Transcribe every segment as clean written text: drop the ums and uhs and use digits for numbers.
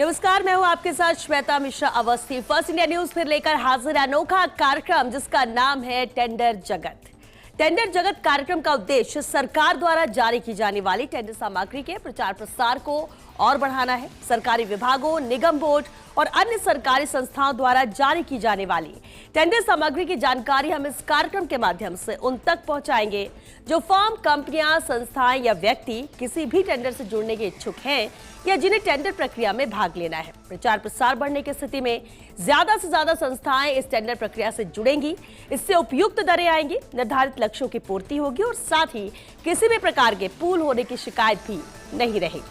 नमस्कार, मैं हूं आपके साथ Shweta Mishra Awasthi. First India news फिर लेकर हाजिर अनोखा कार्यक्रम जिसका नाम है टेंडर जगत। टेंडर जगत कार्यक्रम का उद्देश्य सरकार द्वारा जारी की जाने वाली टेंडर सामग्री के प्रचार प्रसार को और बढ़ाना है। सरकारी विभागों, निगम बोर्ड और अन्य सरकारी संस्थाओं द्वारा जारी की जाने वाली टेंडर सामग्री की जानकारी हम इस कार्यक्रम के माध्यम से उन तक पहुंचाएंगे जो फर्म, कंपनियां, संस्थाएं या व्यक्ति किसी भी टेंडर से जुड़ने के इच्छुक हैं या जिन्हें टेंडर प्रक्रिया में भाग लेना है। प्रचार प्रसार बढ़ने की स्थिति में ज्यादा से ज्यादा संस्थाएं इस टेंडर प्रक्रिया से जुड़ेंगी। इससे उपयुक्त दरें आएंगी, निर्धारित लक्ष्यों की पूर्ति होगी और साथ ही किसी भी प्रकार के पूल होने की शिकायत भी नहीं रहेगी।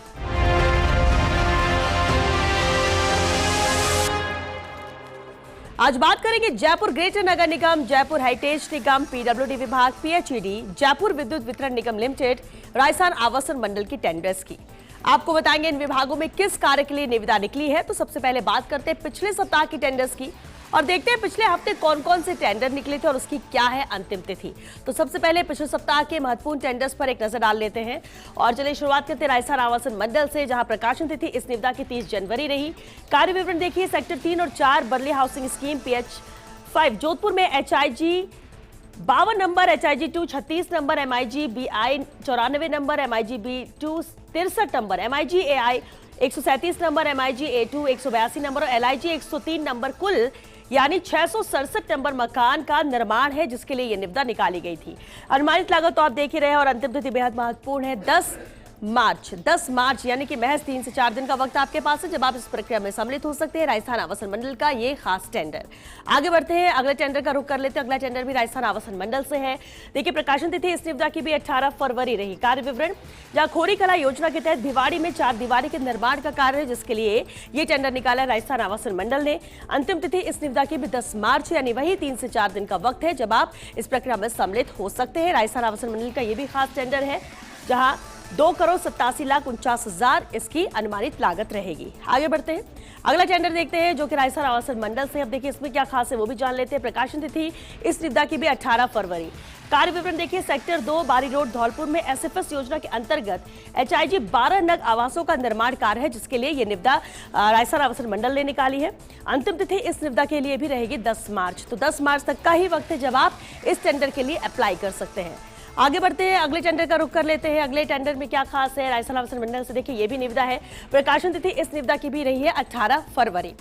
आज बात करेंगे जयपुर ग्रेटर नगर निगम, जयपुर हेरिटेज निगम, पीडब्ल्यूडी विभाग, पीएचईडी, जयपुर विद्युत वितरण निगम लिमिटेड, राजस्थान आवासन मंडल की टेंडर्स की। आपको बताएंगे इन विभागों में किस कार्य के लिए निविदा निकली है। तो सबसे पहले बात करते हैं पिछले सप्ताह की टेंडर्स की और देखते हैं पिछले हफ्ते कौन कौन से टेंडर निकले थे और उसकी क्या है अंतिम तिथि। तो सबसे पहले पिछले सप्ताह के महत्वपूर्ण टेंडर्स पर एक नजर डाल लेते हैं और चलिए शुरुआत करते हैं राजस्थान आवासन मंडल से, जहां प्रकाशन तिथि इस निविदा की 30 जनवरी रही। कार्य विवरण देखिए, सेक्टर 3 और 4 barley housing scheme PH5 Jodhpur में HIG 52 number, HIG 2 36 number, MIG BI 94 number, MIG B2 63 number, MIG AI 137 number, MIG A2 182 number और LIG 103 नंबर, कुल यानी 667 नंबर मकान का निर्माण है जिसके लिए यह निविदा निकाली गई थी। अनुमानित लागत तो आप देख ही रहे हैं और अंतिम तिथि बेहद महत्वपूर्ण है 10 मार्च यानी कि महज 3 से 4 दिन का वक्त आपके पास है जब आप इस प्रक्रिया में सम्मिलित हो सकते हैं। राजस्थान आवासन मंडल का ये खास टेंडर। आगे बढ़ते हैं, अगले टेंडर का रुख कर लेते हैं। अगला टेंडर भी राजस्थान आवासन मंडल से है। देखिए, प्रकाशन तिथि इस निविदा की भी 18 फरवरी रही। कार्य विवरण, जहां खोरी कला योजना के तहत भिवाड़ी में 4 दीवारी के निर्माण का कार्य है जिसके लिए ये टेंडर निकाला राजस्थान आवासन मंडल ने। अंतिम तिथि इस निविदा की भी 10 मार्च यानी वही 3 से 4 दिन का वक्त है जब आप इस प्रक्रिया में सम्मिलित हो सकते हैं। राजस्थान आवासन मंडल का ये भी खास टेंडर है जहां 2,87,49,000 इसकी अनुमानित लागत रहेगी। आगे बढ़ते हैं, अगला टेंडर देखते हैं जो कि राजस्थान आवासन मंडल से। अब देखिए इसमें क्या खास है वो भी जान लेते हैं। प्रकाशन तिथि इस निविदा की भी 18 फरवरी। कार्य विवरण देखिए, सेक्टर 2 बारी रोड धौलपुर में SFS योजना के अंतर्गत HIG 12 नग आवासों का निर्माण कार्य है जिसके लिए यह निविदा राजस्थान आवासन मंडल ने निकाली है। अंतिम तिथि इस निविदा के लिए भी रहेगी 10 मार्च। तो 10 मार्च तक का ही वक्त है जब आप इस टेंडर के लिए अप्लाई कर सकते हैं। आगे बढ़ते हैं, अगले टेंडर का रुख कर लेते हैं। अगले टेंडर में क्या खास है राजस्थान आवासन मंडल से, देखिए ये भी निविदा है। प्रकाशन तिथि इस निविदा की भी रही है 18 फरवरी।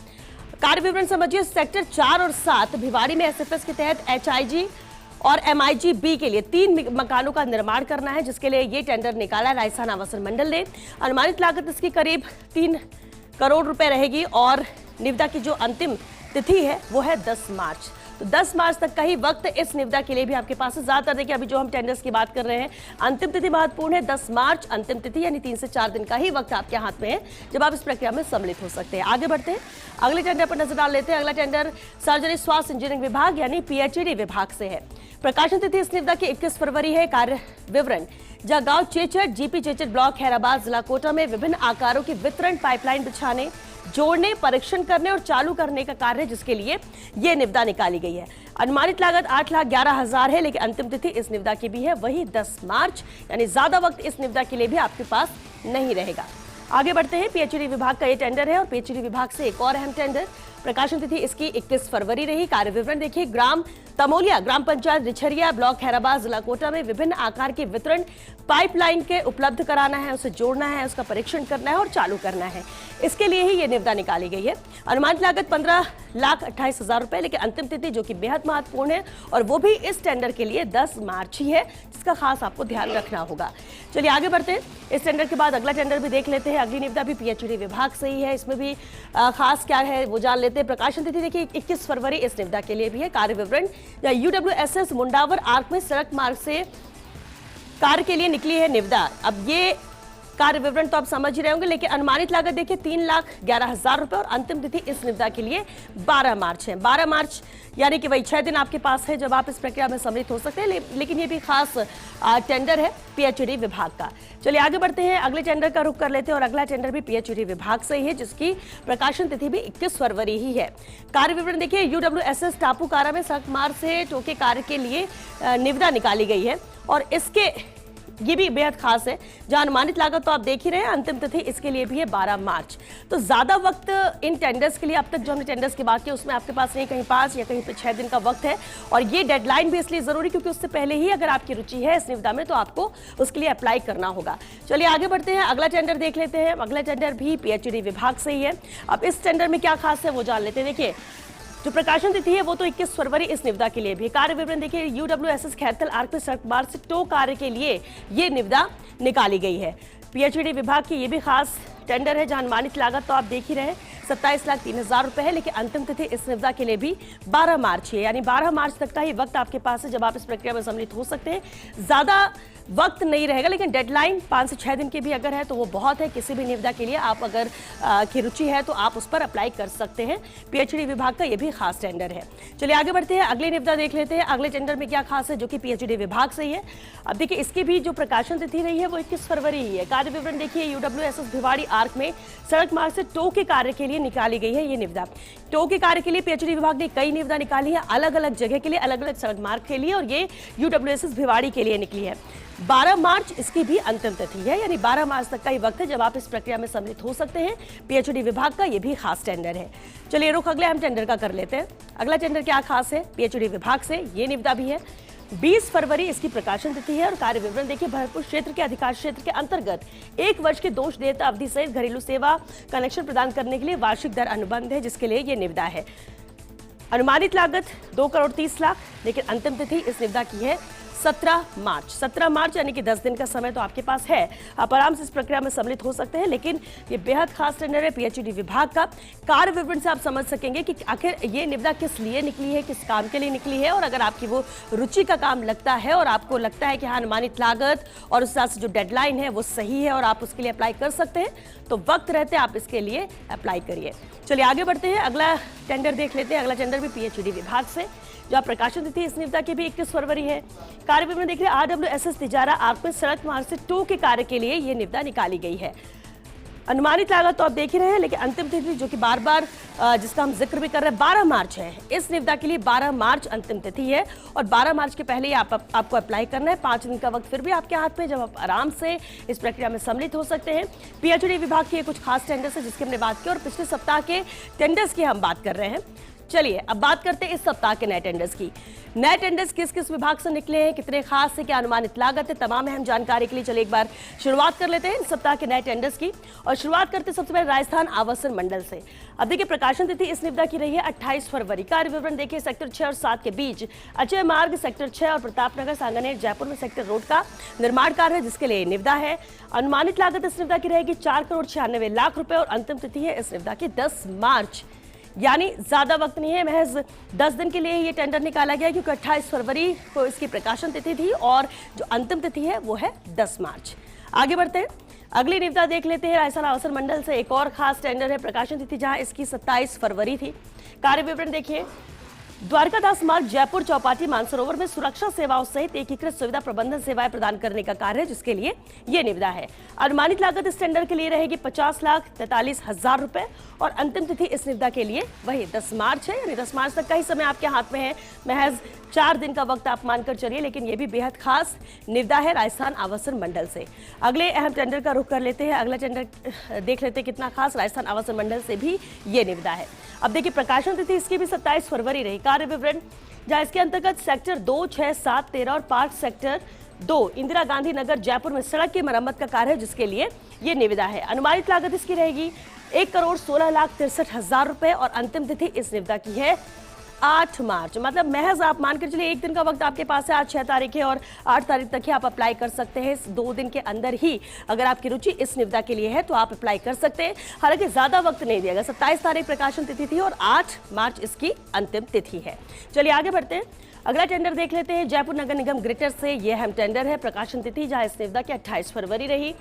कार्य विवरण समझिए, सेक्टर 4 और 7 भिवाड़ी में SFS के तहत HIG और MIG B के लिए 3 मकानों का निर्माण करना है जिसके लिए ये टेंडर निकाला राजस्थान आवासन मंडल ने। अनुमानित लागत इसकी करीब 3 करोड़ रुपए रहेगी और निविदा की जो अंतिम तिथि है वो है 10 मार्च। तो 10 मार्च तक का ही वक्त इस निविदा के लिए भी आपके पास है। ज्यादातर देखिए अभी जो हम टेंडर्स की बात कर रहे हैं, अंतिम तिथि महत्वपूर्ण है 10 मार्च। अंतिम तिथि यानी 3 से 4 दिन का ही वक्त आपके हाथ में है जब आप इस प्रक्रिया में सम्मिलित हो सकते हैं। आगे बढ़ते हैं, अगले टेंडर पर नजर डाल लेते हैं। अगला टेंडर सार्वजनिक स्वास्थ्य इंजीनियरिंग विभाग यानी PHED विभाग से है। प्रकाशन तिथि इस निविदा की 21 फरवरी है। कार्य विवरण, जहां गांव चेचट GP चेचट ब्लॉक हैदराबाद जिला कोटा में विभिन्न आकारों की वितरण पाइपलाइन बिछाने, जोड़ने, परीक्षण करने और चालू करने का कार्य है जिसके लिए यह निविदा निकाली गई है। अनुमानित लागत 8,11,000 है लेकिन अंतिम तिथि इस निविदा की भी है वही 10 मार्च यानी ज्यादा वक्त इस निविदा के लिए भी आपके पास नहीं रहेगा। आगे बढ़ते हैं, PHED विभाग का ये टेंडर है और PHED विभाग से एक और अहम टेंडर। प्रकाशन तिथि इसकी 21 फरवरी रही। कार्य विवरण देखिए, ग्राम तमोलिया ग्राम पंचायत रिछरिया ब्लॉक हैदराबाद जिला कोटा में विभिन्न आकार के वितरण पाइपलाइन के उपलब्ध कराना है, उसे जोड़ना है, उसका परीक्षण करना है और चालू करना है। इसके लिए ही ये निविदा निकाली गई है। अनुमानित लागत 15,28,000 रुपए लेकिन अंतिम तिथि जो कि बेहद महत्वपूर्ण है और वो भी इस टेंडर के लिए 10 मार्च ही है जिसका खास आपको ध्यान रखना होगा। चलिए आगे बढ़ते हैं, इस टेंडर के बाद अगला टेंडर भी देख लेते हैं। अगली निविदा भी PHED विभाग से ही है, इसमें भी खास क्या है वो जान लेते हैं। प्रकाशन तिथि देखिए 21 फरवरी इस निविदा के लिए भी है। कार्य विवरण, UWSS मुंडावर आर्क में सड़क मार्ग से कार्य के लिए निकली है निविदा। अब ये कार्य विवरण तो आप समझ ही रहे होंगे लेकिन अनुमानित लागत देखिए 3,11,000 रुपए और अंतिम तिथि इस निविदा के लिए 12 मार्च है। 12 मार्च यानी कि वही 6 दिन आपके पास है जब आप इस प्रक्रिया में सम्मिलित हो सकते हैं लेकिन ये भी खास टेंडर है PHED विभाग का। चलिए आगे बढ़ते हैं, अगले टेंडर का रुख कर लेते हैं और अगला टेंडर भी PHED विभाग से ही है जिसकी प्रकाशन तिथि भी 21 फरवरी ही है। कार्य विवरण देखिए, UWSS टापूकारा में सड़क मार्ग से टोके कार्य के लिए निविदा निकाली गई है और इसके ये भी बेहद खास है, जहां अनुमानित लागत तो आप देख ही रहे हैं, अंतिम तिथि इसके लिए भी है 12 मार्च। तो ज्यादा वक्त इन टेंडर्स के लिए अब तक जो हमने टेंडर्स की बात की उसमें आपके पास नहीं, कहीं 5 या कहीं पे 6 दिन का वक्त है। और ये डेडलाइन भी इसलिए जरूरी क्योंकि उससे पहले ही अगर आपकी रुचि है इस निविदा में तो आपको उसके लिए अप्लाई करना होगा। चलिए आगे बढ़ते हैं, अगला टेंडर देख लेते हैं। अगला टेंडर भी पीएचईडी विभाग से ही है। अब इस टेंडर में क्या खास है वो जान लेते हैं। देखिए जो प्रकाशन तिथि है वो तो 21 फरवरी इस निविदा के लिए भी। कार्य विवरण देखिए, UWSS खैरथल आर्क में सड़क मार्ग से टो कार्य के लिए ये निविदा निकाली गई है। पीएचईडी विभाग की ये भी खास टेंडर है, जहां अनुमानित लागत तो आप देख ही रहे 27,03,000 रुपए है, लेकिन अंतिम तिथि इस निविदा के लिए भी 12 मार्च है, यानी 12 मार्च तक का ही वक्त आपके पास है जब आप इस प्रक्रिया में सम्मिलित हो सकते हैं। ज्यादा वक्त नहीं रहेगा, लेकिन डेडलाइन 5 से 6 दिन की भी अगर है तो वो बहुत है। किसी भी निविदा के लिए आप अगर की रुचि है तो आप उस पर अप्लाई कर सकते हैं। पीएचईडी विभाग का ये भी खास टेंडर है। चलिए आगे बढ़ते हैं, अगले निविदा देख लेते हैं। अगले टेंडर में क्या खास है जो कि पीएचईडी विभाग से ही है। अब देखिए इसकी भी जो प्रकाशन तिथि रही है वो 21 फरवरी ही है। कार्य विवरण देखिए, UWSS भिवाड़ी आर्क में सड़क मार्ग से टो के कार्य के लिए निकाली गई है ये निविदा। टो के कार्य के लिए पीएचईडी विभाग ने कई निविदा निकाली है, अलग अलग जगह के लिए, अलग अलग सड़क मार्ग के लिए, और ये UWSS भिवाड़ी के लिए निकली है। 12 मार्च इसकी भी अंतिम तिथि है, यानी 12 मार्च तक का ही वक्त है जब आप इस प्रक्रिया में सम्मिलित हो सकते हैं। पीएचईडी विभाग का ये भी खास टेंडर है। चलिए रुख अगले हम टेंडर का कर लेते हैं। अगला टेंडर क्या खास है पीएचईडी विभाग से, ये निविदा भी है। 20 फरवरी इसकी प्रकाशन तिथि है और कार्य विवरण देखिए, भरतपुर क्षेत्र के अधिकार क्षेत्र के अंतर्गत 1 वर्ष की दोष देयता अवधि सहित घरेलू सेवा कनेक्शन प्रदान करने के लिए वार्षिक दर अनुबंध है, जिसके लिए ये निविदा है। अनुमानित लागत 2,30,00,000, लेकिन अंतिम तिथि इस निविदा की है 17 मार्च। 17 मार्च यानी कि 10 दिन का समय तो आपके पास है, आप आराम से इस प्रक्रिया में सम्मिलित हो सकते हैं। लेकिन ये बेहद खास टेंडर है पीएचईडी विभाग का। कार्य विवरण से आप समझ सकेंगे कि आखिर ये निविदा किस लिए निकली है, किस काम के लिए निकली है, और अगर आपकी वो रुचि का काम लगता है और आपको लगता है कि हाँ अनुमानित लागत और उस हिसाब से जो डेडलाइन है वो सही है और आप उसके लिए अप्लाई कर सकते हैं, तो वक्त रहते आप इसके लिए अप्लाई करिए। चलिए आगे बढ़ते हैं, अगला टेंडर देख लेते हैं। अगला टेंडर भी पीएचईडी विभाग से, जहां प्रकाशन तिथि इस निविदा की भी 21 फरवरी है। कार्य विवरण देख रहे हैं, RWSS तिजारा आर्क में सड़क मार्ग से टो के कार्य के लिए ये निविदा निकाली गई है। अनुमानित लागत तो आप देख ही रहे हैं, लेकिन अंतिम तिथि जो कि बार बार जिसका हम जिक्र भी कर रहे हैं 12 मार्च है। इस निविदा के लिए 12 मार्च अंतिम तिथि है और 12 मार्च के पहले ही आपको अप्लाई करना है। 5 दिन का वक्त फिर भी आपके हाथ में, जब आप आराम से इस प्रक्रिया में सम्मिलित हो सकते हैं। पीएचईडी विभाग की कुछ खास टेंडर्स है जिसकी हमने बात की और पिछले सप्ताह के टेंडर्स की हम बात कर रहे हैं। चलिए अब बात करते हैं इस सप्ताह के नए टेंडर्स की। नए टेंडर्स किस किस विभाग से निकले हैं, कितने खास है, क्या अनुमानित लागत है, तमाम अहम जानकारी के लिए चलिए एक बार शुरुआत कर लेते हैं इस सप्ताह के नए टेंडर्स की। और शुरुआत करते हैं सबसे पहले राजस्थान आवासन मंडल से। अब देखिए प्रकाशन तिथि इस निविदा की रही है 28 फरवरी। कार्य विवरण देखिए, सेक्टर 6 और 7 के बीच अजय मार्ग सेक्टर 6 और प्रतापनगर सांगानेर जयपुर में सेक्टर रोड का निर्माण कार्य है, जिसके लिए निविदा है। अनुमानित लागत इस निविदा की रहेगी 4,96,00,000 रुपए और अंतिम तिथि है इस निविदा की 10 मार्च, यानी ज्यादा वक्त नहीं है, महज 10 दिन के लिए ये टेंडर निकाला गया क्योंकि 28 फरवरी को इसकी प्रकाशन तिथि थी और जो अंतिम तिथि है वो है 10 मार्च। आगे बढ़ते हैं, अगली निविदा देख लेते हैं। राजस्थान आवासन मंडल से एक और खास टेंडर है, प्रकाशन तिथि जहां इसकी 27 फरवरी थी। कार्य विवरण देखिए, द्वारकादास मार्ग जयपुर चौपाटी मानसरोवर में सुरक्षा सेवाओं सहित एकीकृत सुविधा प्रबंधन सेवाएं प्रदान करने का कार्य है, जिसके लिए यह निविदा है। अनुमानित लागत इस टेंडर के लिए रहेगी 50,43,000 रुपए और अंतिम तिथि इस निविदा के लिए वही 10 मार्च है, यानी 10 मार्च तक का ही समय आपके हाथ में है। महज 4 दिन का वक्त आप मानकर चलिए, लेकिन यह भी बेहद खास निविदा है राजस्थान आवासन मंडल से। अगले अहम टेंडर का रुख कर लेते हैं। अगला टेंडर देख लेते हैं कितना खास, राजस्थान आवासन मंडल से भी ये निविदा है। अब देखिए प्रकाशन तिथि इसकी भी 27 फरवरी रही। कार्य विवरण जहां इसके अंतर्गत सेक्टर 2, 6, 7, 13 और 5 सेक्टर 2 इंदिरा गांधी नगर जयपुर में सड़क की मरम्मत का कार्य है, जिसके लिए ये निविदा है। अनुमानित लागत इसकी रहेगी 1,16,63,000 रुपए और अंतिम तिथि इस निविदा की है 8 मार्च। मतलब महज आप मानकर चलिए 1 दिन का वक्त आपके पास है। आज 6 तारीख है और 8 तारीख तक ही आप अप्लाई कर सकते हैं। इस 2 दिन के अंदर ही अगर आपकी रुचि इस निविदा के लिए है तो आप अप्लाई कर सकते हैं। हालांकि ज्यादा वक्त नहीं दिया गया, 27 तारीख प्रकाशन तिथि थी और 8 मार्च इसकी अंतिम तिथि है। चलिए आगे बढ़ते हैं, अगला टेंडर देख लेते हैं। जयपुर नगर निगम ग्रेटर से यह अहम टेंडर है, प्रकाशन तिथि जहां इस निविदा की 28 फरवरी रही।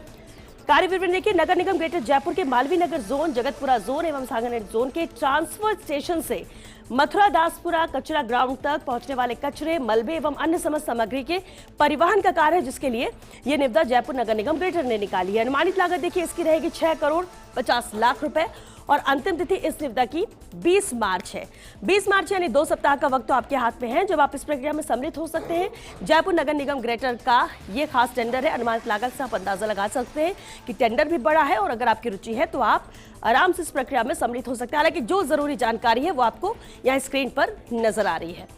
कार्य विवरण देखिए, नगर निगम ग्रेटर जयपुर के मालवीय नगर जोन, जगतपुरा जोन एवं सांगानेर जोन के ट्रांसफर स्टेशन से मथुरा दासपुरा कचरा ग्राउंड तक पहुंचने वाले कचरे, मलबे एवं अन्य समस्त सामग्री के परिवहन का कार्य है, जिसके लिए यह निविदा जयपुर नगर निगम ग्रेटर ने निकाली है। अनुमानित लागत देखिए इसकी रहेगी 50 लाख रुपए और अंतिम तिथि इस निविदा की 20 मार्च है। 20 मार्च यानी 2 सप्ताह का वक्त तो आपके हाथ में है जब आप इस प्रक्रिया में सम्मिलित हो सकते हैं। जयपुर नगर निगम ग्रेटर का ये खास टेंडर है। अनुमानित लागत से आप अंदाजा लगा सकते हैं कि टेंडर भी बड़ा है और अगर आपकी रुचि है तो आप आराम से इस प्रक्रिया में सम्मिलित हो सकते हैं। हालांकि जो जरूरी जानकारी है वो आपको यहाँ स्क्रीन पर नजर आ रही है।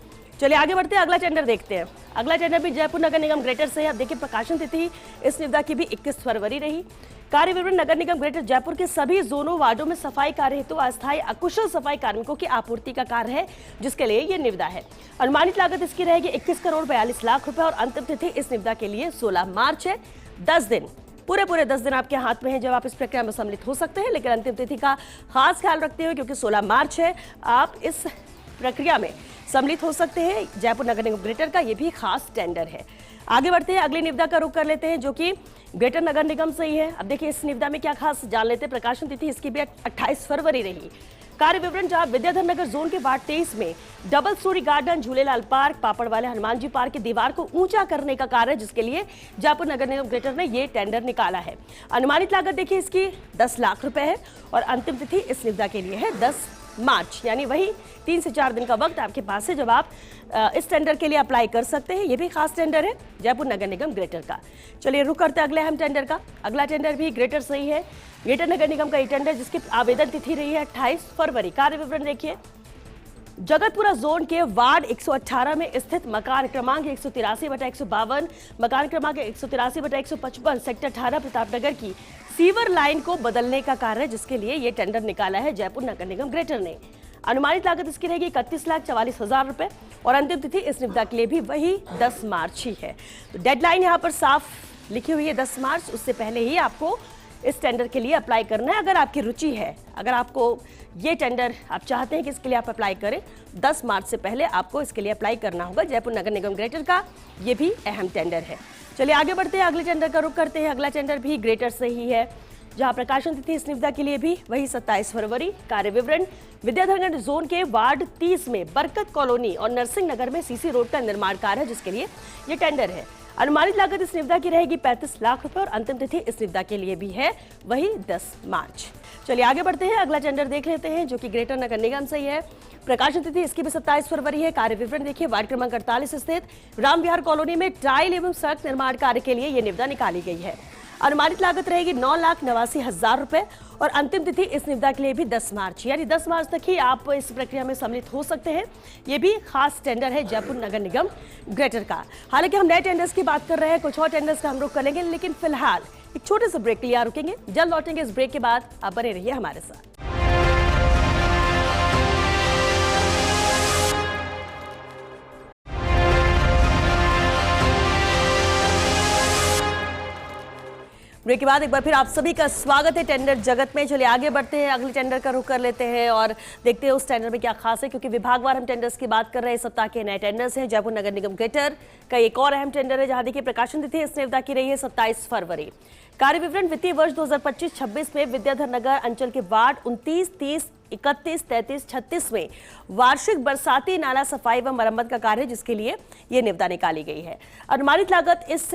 चलिए आगे बढ़ते हैं, अगला टेंडर देखते हैं। अगला टेंडर भी जयपुर नगर निगम ग्रेटर से है। अब देखिए प्रकाशन तिथि इस निविदा की भी 21 फरवरी रही। कार्य विवरण नगर निगम ग्रेटर जयपुर के सभी जोनों वार्डों में सफाई कार्य हेतु अस्थायी अकुशल सफाई कार्मिकों की आपूर्ति का कार्य है जिसके लिए ये निविदा है। अनुमानित लागत इसकी रहेगी 21 करोड़ 42 लाख रुपए और अंतिम तिथि इस निविदा के लिए 16 मार्च है। 10 दिन पूरे 10 दिन आपके हाथ में है जब आप इस प्रक्रिया में सम्मिलित हो सकते हैं, लेकिन अंतिम तिथि का खास ख्याल रखते हुए क्योंकि 16 मार्च है आप इस प्रक्रिया में सम्मिलित हो सकते हैं। जयपुर नगर निगम ग्रेटर का ये भी खास टेंडर है। आगे बढ़ते हैं, अगली निविदा का रुख कर लेते हैं जो कि ग्रेटर नगर निगम से ही है। अब देखिए इस निविदा में क्या खास जान लेते हैं। प्रकाशन तिथि इसकी भी 28 फरवरी रही। कार्य विवरण जहां विद्याधर नगर जोन के वार्ड 23 में double storey garden, Jhulelal park, पापड़ वाले हनुमान जी पार्क की दीवार को ऊंचा करने का कार्य जिसके लिए जयपुर नगर निगम ग्रेटर ने ये टेंडर निकाला है। अनुमानित लागत देखिए इसकी 10 लाख रुपए है और अंतिम तिथि इस निविदा के लिए है 10 मार्च, यानी वही 3 से 4 दिन का वक्त आपके पास है जब आप इस टेंडर के लिए अप्लाई कर सकते हैं। ये भी खास टेंडर है जयपुर नगर निगम ग्रेटर का। चलिए रुक करते हैं अगले अहम टेंडर का। अगला टेंडर भी ग्रेटर से ही है। ग्रेटर नगर निगम का ये टेंडर जिसकी आवेदन तिथि रही है 28 फरवरी। कार्य विवरण देखिए, जगतपुरा जोन के वार्ड 118 में स्थित मकान क्रमांक 183/152, मकान क्रमांक 183/155, सेक्टर 18 प्रतापनगर की सीवर लाइन को बदलने का कार्य जिसके लिए ये टेंडर निकाला है जयपुर नगर निगम ग्रेटर ने। अनुमानित लागत इसकी रहेगी 31,44,000 रुपए और अंतिम तिथि इस निविदा के लिए भी वही 10 मार्च ही है। तो डेडलाइन यहाँ पर साफ लिखी हुई है 10 मार्च, उससे पहले ही आपको इस टेंडर के लिए अप्लाई करना है। अगर आपकी रुचि है, अगर आपको ये टेंडर आप चाहते हैं कि इसके लिए आप अप्लाई करें, 10 मार्च से पहले आपको इसके लिए अप्लाई करना होगा। जयपुर नगर निगम ग्रेटर का ये भी अहम टेंडर है। चलिए आगे बढ़ते हैं, अगले टेंडर का रुख करते हैं। अगला टेंडर भी ग्रेटर से ही है जहां प्रकाशन तिथि इस निविदा के लिए भी वही 27 फरवरी। कार्य विवरण विद्याधर जोन के वार्ड 30 में बरकत कॉलोनी और नरसिंह नगर में सीसी रोड का निर्माण कार्य है जिसके लिए ये टेंडर है। अनुमानित लागत इस निविदा की रहेगी 35 लाख रुपए और अंतिम तिथि इस निविदा के लिए भी है वही 10 मार्च। चलिए आगे बढ़ते हैं, अगला टेंडर देख लेते हैं जो कि ग्रेटर नगर निगम से ही है। प्रकाशन तिथि इसकी भी 27 फरवरी है। कार्य विवरण देखिए, वार्ड क्रमांक 48 स्थित राम विहार कॉलोनी में टाइल एवं सड़क निर्माण कार्य के लिए ये निविदा निकाली गई है। अनुमानित लागत रहेगी 9,89,000 रुपए और अंतिम तिथि इस निविदा के लिए भी 10 मार्च, यानी 10 मार्च तक ही आप इस प्रक्रिया में सम्मिलित हो सकते हैं। ये भी खास टेंडर है जयपुर नगर निगम ग्रेटर का। हालांकि हम नए टेंडर्स की बात कर रहे हैं, कुछ और टेंडर्स का हम रुख करेंगे, लेकिन फिलहाल एक छोटे से ब्रेक के लिए रुकेंगे। जल्द लौटेंगे इस ब्रेक के बाद, आप बने रहिए हमारे साथ। ब्रेक के बाद एक बार फिर आप सभी का स्वागत है टेंडर जगत में। चलिए आगे बढ़ते हैं, अगले टेंडर का रुख कर लेते हैं और देखते हैं उस टेंडर में क्या खास है, क्योंकि विभागवार हम टेंडर्स की बात कर रहे हैं। इस सप्ताह के नए टेंडर्स हैं। जयपुर नगर निगम ग्रेटर का एक और अहम टेंडर है जहां देखिए प्रकाशन तिथि इस निविदा की रही है 27 फरवरी। कार्य विवरण वित्तीय वर्ष 2025-26 में विद्याधर नगर अंचल के वार्ड 29, 30, 31, 33, 36 में वार्षिक बरसाती नाला सफाई व मरम्मत का कार्य जिसके लिए ये निविदा निकाली गई है। अनुमानित लागत इस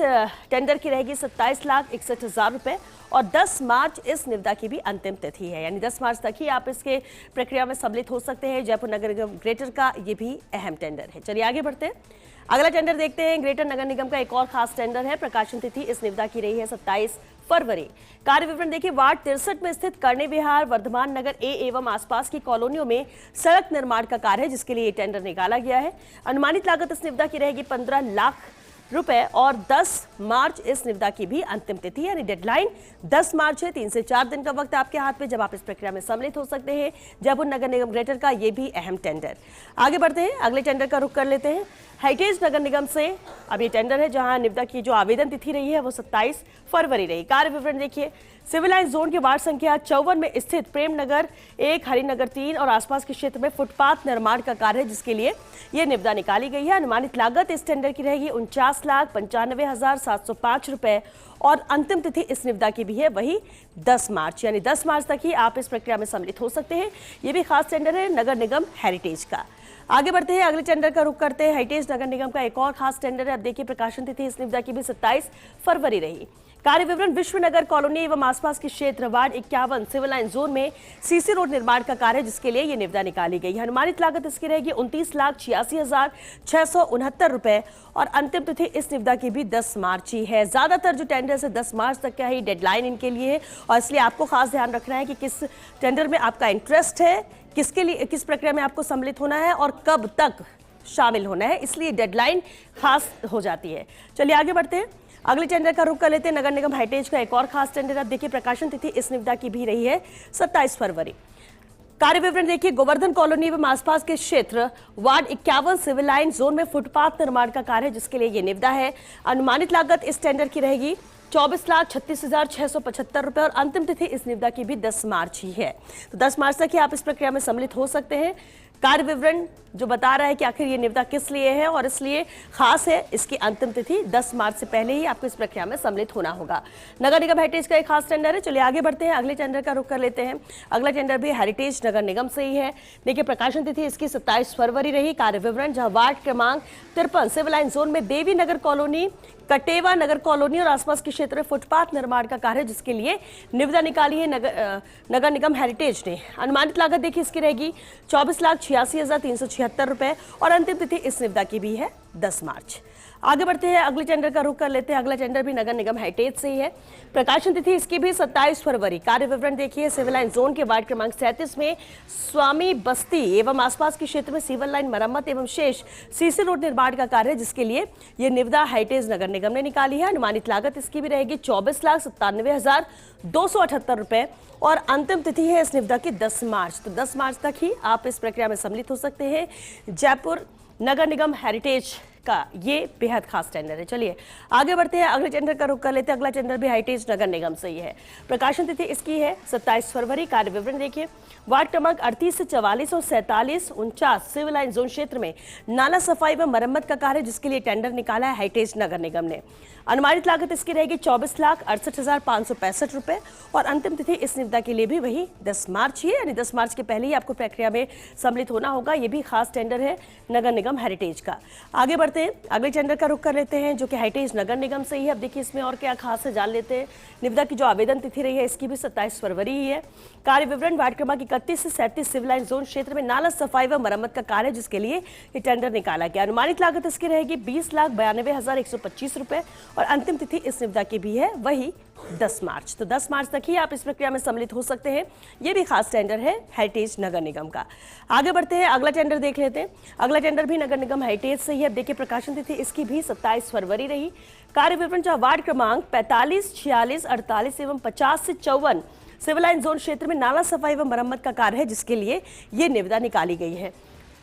टेंडर की रहेगी 27,61,000 रुपए और 10 मार्च इस निविदा की भी अंतिम तिथि है, यानी 10 मार्च तक ही आप इसके प्रक्रिया में सम्मिलित हो सकते हैं। जयपुर नगर निगम ग्रेटर का ये भी अहम टेंडर है। चलिए आगे बढ़ते हैं, अगला टेंडर देखते हैं। ग्रेटर नगर निगम का एक और खास टेंडर है। प्रकाशन तिथि इस निविदा की रही है 27 फरवरी। कार्य विवरण देखिए, वार्ड 63 में स्थित कर्णे विहार, वर्धमान नगर ए एवं आसपास की कॉलोनियों में सड़क निर्माण का कार्य है जिसके लिए ये टेंडर निकाला गया है। अनुमानित लागत इस निविदा की रहेगी 15 लाख रुपए और 10 मार्च इस निविदा की भी अंतिम तिथि, यानी डेडलाइन 10 मार्च है। 3 से 4 दिन का वक्त आपके हाथ में जब आप इस प्रक्रिया में सम्मिलित हो सकते हैं। जयपुर नगर निगम ग्रेटर का ये भी अहम टेंडर। आगे बढ़ते हैं, अगले टेंडर का रुख कर लेते हैं। हेरिटेज नगर निगम से अब ये टेंडर है जहां निविदा की जो आवेदन तिथि रही है वो 27 फरवरी रही। कार्य विवरण देखिए, सिविल लाइन जोन के वार्ड संख्या 54 में स्थित प्रेम नगर 1, हरिनगर 3 और आसपास के क्षेत्र में फुटपाथ निर्माण का कार्य है जिसके लिए यह निविदा निकाली गई है। अनुमानित लागत इस टेंडर की रहेगी 49,95,705 रुपए और अंतिम तिथि इस निविदा की भी है वही 10 मार्च, यानी 10 मार्च तक ही आप इस प्रक्रिया में सम्मिलित हो सकते हैं। ये भी खास टेंडर है नगर निगम हेरिटेज का। आगे बढ़ते हैं, अगले टेंडर का रुख करते हैं। हेरिटेज नगर निगम का एक और खास टेंडर है। अब देखिए प्रकाशन तिथि इस निविदा की भी 27 फरवरी रही। कार्य विवरण विश्वनगर कॉलोनी एवं आसपास के क्षेत्र वार्ड 51 सिविल लाइन जोन में सीसी रोड निर्माण का कार्य, जिसके लिए ये निविदा निकाली गई है। अनुमानित लागत इसकी रहेगी 29,86,669 रुपए और अंतिम तिथि इस निविदा की भी 10 मार्च ही है। ज्यादातर जो टेंडर है 10 मार्च तक का ही डेडलाइन इनके लिए है और इसलिए आपको खास ध्यान रखना है कि किस टेंडर में आपका इंटरेस्ट है, किसके लिए, किस प्रक्रिया में आपको सम्मिलित होना है और कब तक शामिल होना है, इसलिए डेडलाइन खास हो जाती है। चलिए आगे बढ़ते हैं, अगले टेंडर का रुख कर लेते हैं। नगर निगम हेरिटेज का एक और खास टेंडर। अब देखिए प्रकाशन तिथि इस निविदा की भी रही है 27 फरवरी। कार्य विवरण देखिए, गोवर्धन कॉलोनी एवं आसपास के क्षेत्र वार्ड 51 सिविल लाइन जोन में फुटपाथ निर्माण का कार्य है, जिसके लिए ये निविदा है। अनुमानित लागत इस टेंडर की रहेगी 24,36,675 रुपए और अंतिम तिथि इस निविदा की भी 10 मार्च ही है। तो 10 मार्च तक ही आप इस प्रक्रिया में सम्मिलित हो सकते हैं। कार्य विवरण जो बता रहा है कि आखिर ये निविदा किस लिए है और इसलिए खास है, इसकी अंतिम तिथि 10 मार्च से पहले ही आपको इस प्रक्रिया में सम्मिलित होना होगा। नगर निगम हेरिटेज का एक खास टेंडर है। चलिए आगे बढ़ते हैं, अगले टेंडर का रुख कर लेते हैं। अगला टेंडर भी हेरिटेज नगर निगम से ही है। देखिए प्रकाशन तिथि इसकी 27 फरवरी रही। कार्य विवरण जहां वार्ड क्रमांक 53 सिविल लाइन जोन में देवी नगर कॉलोनी, कटेवा नगर कॉलोनी और आसपास के क्षेत्र में फुटपाथ निर्माण का कार्य, जिसके लिए निविदा निकाली है नगर निगम हेरिटेज ने। अनुमानित लागत देखिए इसकी रहेगी 24,86,376 रुपए और अंतिम तिथि इस निविदा की भी है 10 मार्च। आगे बढ़ते हैं, अगले टेंडर का रुख कर लेते हैं। अगला टेंडर भी नगर निगम हेरिटेज से ही है। प्रकाशन तिथि इसकी भी 27 फरवरी। कार्य विवरण देखिए, सिविल लाइन जोन के वार्ड क्रमांक 37 में स्वामी बस्ती एवं आसपास के क्षेत्र में सिविल लाइन मरम्मत एवं शेष सीसी रोड निर्माण का कार्य, जिसके लिए ये निविदा हेरिटेज नगर निगम ने निकाली है। अनुमानित लागत इसकी भी रहेगी 24,97,278 रुपए और अंतिम तिथि है इस निविदा की 10 मार्च। तो 10 मार्च तक ही आप इस प्रक्रिया में सम्मिलित हो सकते हैं। जयपुर नगर निगम हेरिटेज का ये बेहद खास टेंडर है। चलिए आगे बढ़ते हैं, अगले टेंडर का रुख कर लेते हैं। अगला टेंडर भी हेरिटेज नगर निगम से ही है। प्रकाशन तिथि इसकी है 27 फरवरी। कार्य विवरण देखिए, वार्ड क्रमांक 38 से 44 और 47, 49 सिविल लाइन जोन क्षेत्र में नाला सफाई व मरम्मत का कार्य, जिसके लिए टेंडर निकाला है हेरिटेज नगर निगम ने। अनुमानित लागत इसकी रहेगी 24,68,565 रुपए और अंतिम तिथि इस निविदा के लिए भी वही 10 मार्च ही है, यानी 10 मार्च के पहले ही आपको प्रक्रिया में सम्मिलित होना होगा। ये भी खास टेंडर है नगर निगम हेरिटेज का। आगे बढ़ते हैं, अगले टेंडर का रुख कर लेते हैं जो कि हेरिटेज नगर निगम से ही है। अब देखिए इसमें और क्या खास है, जान लेते हैं। निविदा की जो आवेदन तिथि रही है इसकी भी 27 फरवरी ही है। कार्य विवरण वार्ड क्रमांक 31 से 37 सिविल लाइन जोन क्षेत्र में नाला सफाई व मरम्मत का कार्य, जिसके लिए ये टेंडर निकाला गया। अनुमानित लागत इसकी रहेगी 20,92,125 रुपए और अंतिम तिथि इस निविदा की भी है वही 10 मार्च। तो 10 मार्च तक ही आप इस प्रक्रिया में सम्मिलित हो सकते हैं। ये भी खास टेंडर है हेरिटेज नगर निगम का। आगे बढ़ते हैं, अगला टेंडर देख लेते हैं। अगला टेंडर भी नगर निगम हेरिटेज से ही है। देखिए प्रकाशन तिथि इसकी भी 27 फरवरी रही। कार्य विवरण जहां वार्ड क्रमांक 45, 46, 48 एवं 50 से 54 सिविल लाइन जोन क्षेत्र में नाला सफाई व मरम्मत का कार्य है, जिसके लिए ये निविदा निकाली गई है।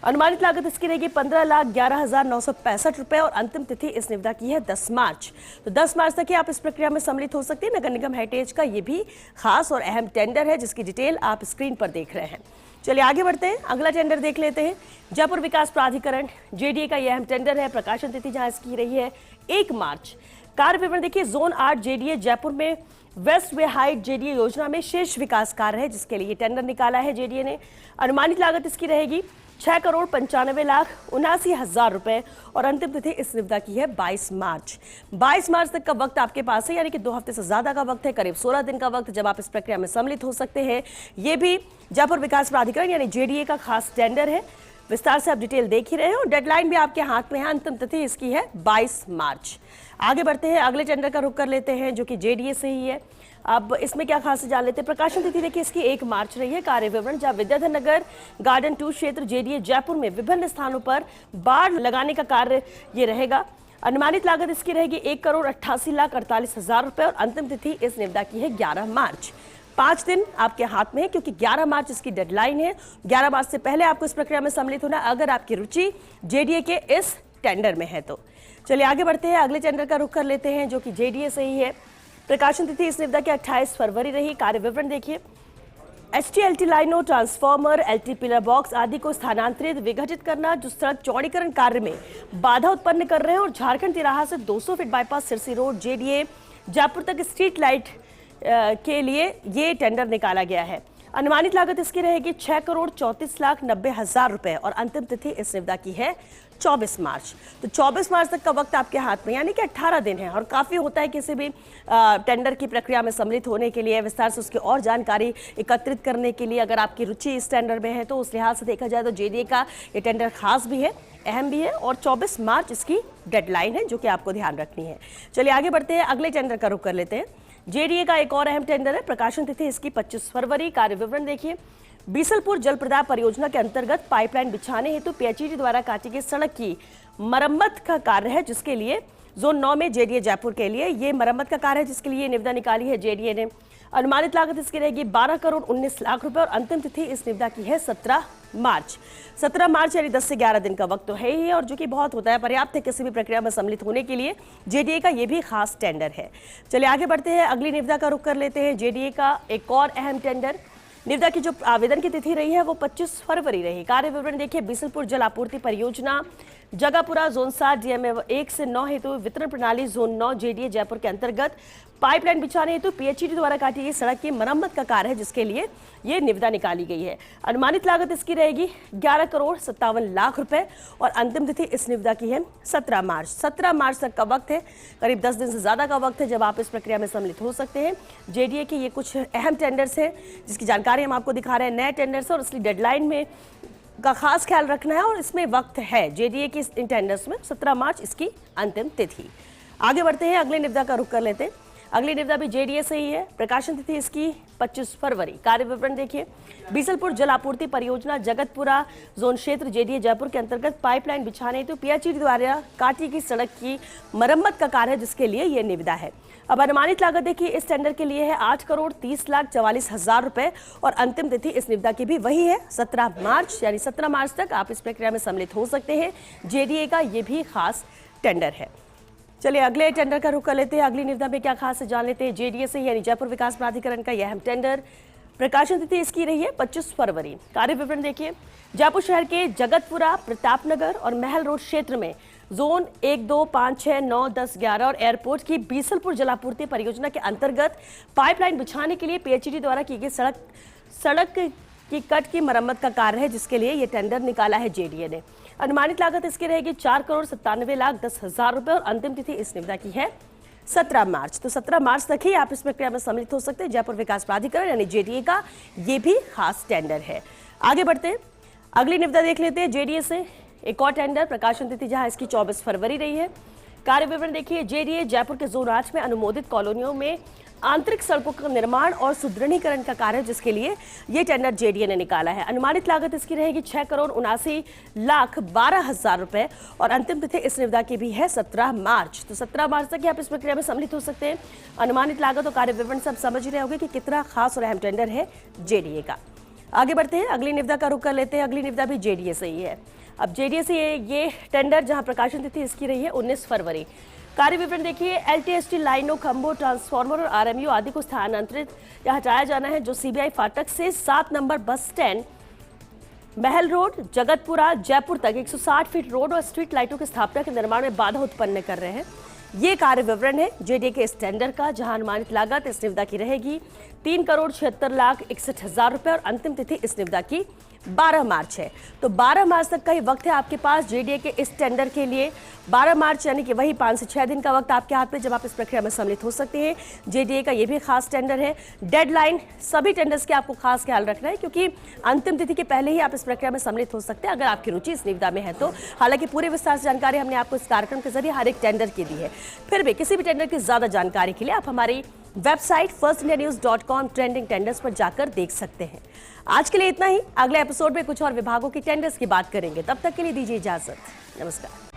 अनुमानित लागत इसकी रहेगी 15,11,965 रुपए और अंतिम तिथि इस निविदा की है 10 मार्च। तो 10 मार्च तक ही आप इस प्रक्रिया में सम्मिलित हो सकते हैं। नगर निगम हेरिटेज का ये भी खास और अहम टेंडर है, जिसकी डिटेल आप स्क्रीन पर देख रहे हैं। चलिए आगे बढ़ते हैं, अगला टेंडर देख लेते हैं। जयपुर विकास प्राधिकरण जेडीए का यह अहम टेंडर है। प्रकाशन तिथि जहां इसकी रही है 1 मार्च। कार्य विवरण देखिए, जोन 8 जेडीए जयपुर में वेस्ट वे हाइट जेडीए योजना में शेष विकास कार्य है, जिसके लिए टेंडर निकाला है जेडीए ने। अनुमानित लागत इसकी रहेगी 6,95,79,000 रुपए और अंतिम तिथि इस निविदा की है 22 मार्च। 22 मार्च तक का वक्त आपके पास है, यानी कि 2 हफ्ते से ज्यादा का वक्त है, करीब 16 दिन का वक्त, जब आप इस प्रक्रिया में सम्मिलित हो सकते हैं। ये भी जयपुर विकास प्राधिकरण यानी जेडीए का खास टेंडर है। विस्तार से आप डिटेल देख ही रहे हो, डेडलाइन भी आपके हाथ में है। अंतिम तिथि इसकी है 22 मार्च। आगे बढ़ते हैं, अगले टेंडर का रुख कर लेते हैं जो कि जेडीए से ही है। अब इसमें क्या खास जान लेते हैं। प्रकाशन तिथि देखिए इसकी 1 मार्च रही है। कार्य विवरण जहां विद्याधर नगर गार्डन 2 क्षेत्र जेडीए जयपुर में विभिन्न स्थानों पर बाड़ लगाने का कार्य ये रहेगा। अनुमानित लागत इसकी रहेगी 1,88,48,000 रुपए और अंतिम तिथि इस निविदा की है 11 मार्च। 5 दिन आपके हाथ में है, क्योंकि 11 मार्च इसकी डेडलाइन है। 11 मार्च से पहले आपको इस प्रक्रिया में सम्मिलित होना, अगर आपकी रुचि जेडीए के इस टेंडर में है तो। चलिए आगे बढ़ते हैं, अगले टेंडर का रुख कर लेते हैं जो कि जेडीए से ही है। प्रकाशन तिथि इस निविदा की 28 फरवरी रही। कार्य विवरण देखिए, एचटी-एलटी लाइनों, ट्रांसफार्मर, एलटी पिलर बॉक्स आदि को स्थानांतरित विघटित करना, जो सड़क चौड़ीकरण कार्य में बाधा उत्पन्न कर रहे हैं और झारखंड तिराहा से 200 feet bypass Sirsi road JDA Jaipur तक स्ट्रीट लाइट के लिए ये टेंडर निकाला गया है। अनुमानित लागत इसकी रहेगी 6,34,90,000 रुपए और अंतिम तिथि इस निविदा की है 24 मार्च। तो 24 मार्च तक का वक्त आपके हाथ में, यानी कि 18 दिन है और काफ़ी होता है किसी भी टेंडर की प्रक्रिया में सम्मिलित होने के लिए, विस्तार से उसकी और जानकारी एकत्रित करने के लिए। अगर आपकी रुचि इस टेंडर में है तो उस लिहाज से देखा जाए तो जेडीए का ये टेंडर खास भी है, अहम भी है और 24 मार्च इसकी डेडलाइन है जो कि आपको ध्यान रखनी है। चलिए आगे बढ़ते हैं, अगले टेंडर का रुख कर लेते हैं। जेडीए का एक और अहम टेंडर है, प्रकाशन तिथि इसकी 25 फरवरी। कार्य विवरण देखिए, बीसलपुर जल प्रदाय परियोजना के अंतर्गत पाइपलाइन बिछाने हेतु पीएचईडी द्वारा काटी गई सड़क की मरम्मत का कार्य है, जिसके लिए जोन 9 में जेडीए जयपुर के लिए ये मरम्मत का कार्य है, जिसके लिए निविदा निकाली है जेडीए ने। अनुमानित लागत इसकी रहेगी 12,19,00,000 रुपए और अंतिम तिथि इस निविदा की है 17 मार्च। 17 मार्च यानी 10 से 11 दिन का वक्त तो है ही, और जो कि बहुत होता है, पर्याप्त है किसी भी प्रक्रिया में सम्मिलित होने के लिए। जेडीए का ये भी खास टेंडर है। चलिए आगे बढ़ते हैं, अगली निविदा का रुख कर लेते हैं। जेडीए का एक और अहम टेंडर, निविदा की जो आवेदन की तिथि रही है वो 25 फरवरी रही। कार्य विवरण देखिए, बीसलपुर जल आपूर्ति परियोजना जगापुरा जोन 7 डीएमए 1 से 9 हेतु वितरण प्रणाली जोन 9 जेडीए जयपुर के अंतर्गत पाइपलाइन बिछाने हेतु पीएचईडी द्वारा काटी गई सड़क की मरम्मत का कार्य है, जिसके लिए ये निविदा निकाली गई है। अनुमानित लागत इसकी रहेगी 11,57,00,000 रुपए और अंतिम तिथि इस निविदा की है 17 मार्च। 17 मार्च तक का वक्त है, करीब 10 दिन से ज्यादा का वक्त है जब आप इस प्रक्रिया में सम्मिलित हो सकते हैं। जेडीए के ये कुछ अहम टेंडर्स हैं जिसकी जानकारी हम आपको दिखा रहे हैं, नए टेंडर्स और इसलिए डेडलाइन में का खास ख्याल रखना है और इसमें वक्त है। जेडीए की इन टेंडर्स में 17 मार्च इसकी अंतिम तिथि। आगे बढ़ते हैं, अगले निविदा का रुख कर लेते हैं। अगली निविदा भी जेडीए से ही है, प्रकाशन तिथि इसकी 25 फरवरी। कार्य विवरण देखिए, बीसलपुर जल आपूर्ति परियोजना जगतपुरा जोन क्षेत्र जेडीए जयपुर के अंतर्गत पाइपलाइन बिछाने हेतु पीएचईडी द्वारा काटी गई सड़क की मरम्मत का कार्य है, जिसके लिए यह निविदा है। अब अनुमानित लागत देखिए इस टेंडर के लिए है 8,30,44,000 रुपए और अंतिम तिथि इस निविदा की भी वही है 17 मार्च, यानी 17 मार्च तक आप इस प्रक्रिया में सम्मिलित हो सकते हैं। जेडीए का ये भी खास टेंडर है। चलिए अगले टेंडर का रुख कर लेते हैं, अगली निविदा में क्या खास है जान लेते हैं। जेडीए से यानी जयपुर विकास प्राधिकरण का यह अहम टेंडर, प्रकाशन तिथि इसकी रही है 25 फरवरी। कार्य विवरण देखिए, जयपुर शहर के जगतपुरा, प्रतापनगर और महल रोड क्षेत्र में जोन 1, 2, 5, 6, 9, 10, 11 और एयरपोर्ट की बीसलपुर जलापूर्ति परियोजना के अंतर्गत पाइपलाइन बिछाने के लिए पीएचईडी द्वारा की गई सड़क की कट की मरम्मत का कार्य है, जिसके लिए यह टेंडर निकाला है जेडीए ने। अनुमानित लागत इसकी रहेगी 4,97,10,000 रुपए और अंतिम तिथि इस निविदा की है 17 मार्च। तो 17 मार्च तक ही आप इस प्रक्रिया में सम्मिलित हो सकते हैं। जयपुर विकास प्राधिकरण यानी जेडीए का ये भी खास टेंडर है। आगे बढ़ते हैं, अगली निविदा देख लेते हैं। जेडीए से एक और टेंडर, प्रकाशन तिथि जहां इसकी 24 फरवरी रही है। कार्य विवरण देखिए, जेडीए जयपुर के जोन 8 में अनुमोदित कॉलोनियों में आंतरिक सड़कों का निर्माण और सुदृढ़ीकरण का कार्य, जिसके लिए ये टेंडर जेडीए ने निकाला है। अनुमानित लागत इसकी रहेगी 6,79,12,000 रुपए और अंतिम तिथि इस निविदा की भी है 17 मार्च। तो 17 मार्च तक ही आप इस प्रक्रिया में सम्मिलित हो सकते हैं। अनुमानित लागत और कार्य विवरण से आप समझ रहे होंगे कि कितना खास और अहम टेंडर है जेडीए का। आगे बढ़ते हैं, अगली निविदा का रुख कर लेते हैं। अगली निविदा भी जेडीए से ही है। अब जेडीए से ये टेंडर जहां प्रकाशन तिथि इसकी रही है 19 फरवरी। कार्य विवरण देखिए, एलटीएसटी लाइनों, खंभों, ट्रांसफार्मर और आरएमयू आदि को स्थानांतरित या हटाया जाना है, जो सीबीआई फाटक से 7 नंबर बस स्टैंड, महल रोड, जगतपुरा, जयपुर तक 160 फीट रोड और स्ट्रीट लाइटों की स्थापना के निर्माण में बाधा उत्पन्न कर रहे हैं। ये कार्य विवरण है जेडीए के इस टेंडर का, जहां अनुमानित लागत इस निविदा की रहेगी 3,76,61,000 रुपए और अंतिम तिथि इस निविदा की 12 मार्च है। तो 12 मार्च तक का ही वक्त है आपके पास जेडीए के इस टेंडर के लिए। 12 मार्च यानी कि वही 5 से 6 दिन का वक्त आपके हाथ में, जब आप इस प्रक्रिया में सम्मिलित हो सकते हैं। जेडीए का ये भी खास टेंडर है। डेडलाइन सभी टेंडर्स के आपको खास ख्याल रखना है, क्योंकि अंतिम तिथि के पहले ही आप इस प्रक्रिया में सम्मिलित हो सकते हैं अगर आपकी रुचि इस निविदा में है तो। हालांकि पूरे विस्तार से जानकारी हमने आपको इस कार्यक्रम के जरिए हर एक टेंडर की दी है, फिर भी किसी भी टेंडर की ज्यादा जानकारी के लिए आप हमारी वेबसाइट firstindianews.com ट्रेंडिंग टेंडर्स पर जाकर देख सकते हैं। आज के लिए इतना ही। अगले एपिसोड में कुछ और विभागों की टेंडर्स की बात करेंगे। तब तक के लिए दीजिए इजाजत। नमस्कार।